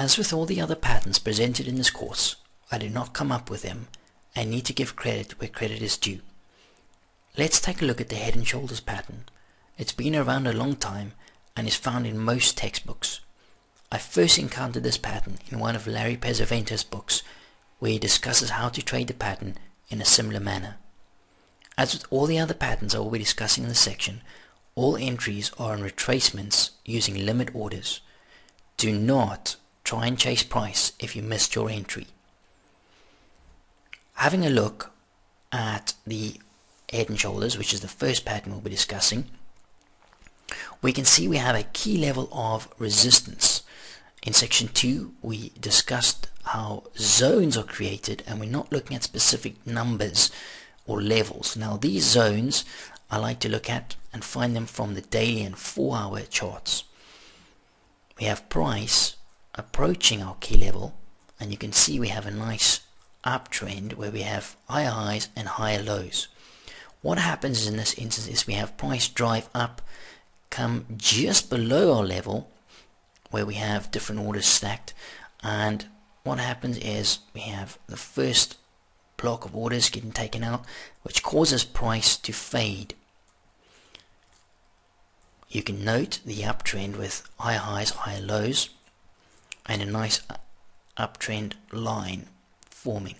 As with all the other patterns presented in this course, I did not come up with them and need to give credit where credit is due. Let's take a look at the head and shoulders pattern. It's been around a long time and is found in most textbooks. I first encountered this pattern in one of Larry Pesaventa's books, where he discusses how to trade the pattern in a similar manner. As with all the other patterns I will be discussing in this section, all entries are on retracements using limit orders. Do not try and chase price if you missed your entry. Having a look at the head and shoulders, which is the first pattern we'll be discussing, we can see we have a key level of resistance. In section 2 we discussed how zones are created, and we're not looking at specific numbers or levels. Now these zones I like to look at and find them from the daily and 4-hour charts. We have price approaching our key level, and you can see we have a nice uptrend where we have higher highs and higher lows. What happens in this instance is we have price drive up, come just below our level where we have different orders stacked, and what happens is we have the first block of orders getting taken out, which causes price to fade. You can note the uptrend with higher highs, higher lows, and a nice uptrend line forming.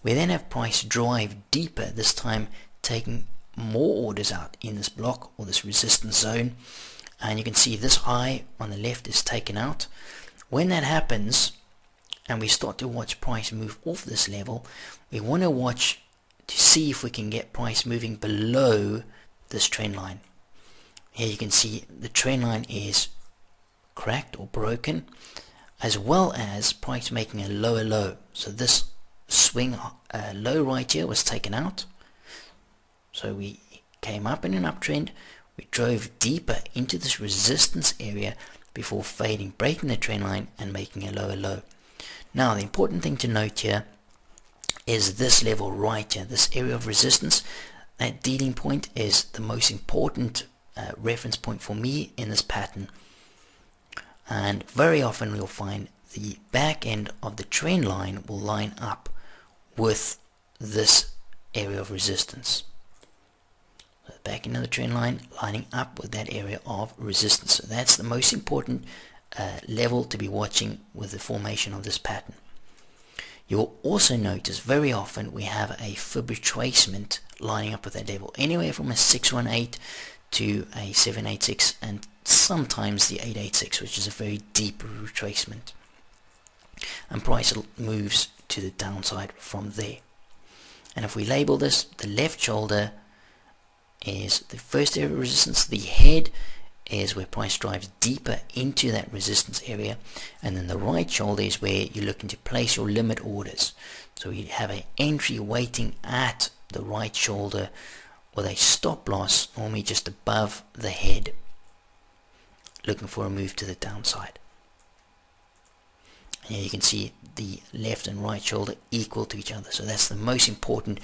We then have price drive deeper, this time taking more orders out in this block or this resistance zone, and you can see this high on the left is taken out. When that happens and we start to watch price move off this level, we want to watch to see if we can get price moving below this trend line. Here you can see the trend line is cracked or broken, as well as price making a lower low. So this swing low right here was taken out. So we came up in an uptrend, we drove deeper into this resistance area before fading, breaking the trend line and making a lower low. Now the important thing to note here is this level right here, this area of resistance. That dealing point is the most important reference point for me in this pattern, and very often you'll find the back end of the trend line will line up with this area of resistance. So the back end of the trend line lining up with that area of resistance. So that's the most important level to be watching with the formation of this pattern. You'll also notice very often we have a fib retracement lining up with that level, anywhere from a 618 to a 786, and sometimes the 886, which is a very deep retracement, and price moves to the downside from there. And if we label this, the left shoulder is the first area of resistance, the head is where price drives deeper into that resistance area, and then the right shoulder is where you're looking to place your limit orders. So you have an entry waiting at the right shoulder with a stop loss normally just above the head, looking for a move to the downside. And here you can see the left and right shoulder equal to each other, so that's the most important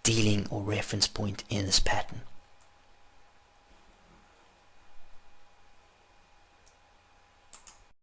dealing or reference point in this pattern.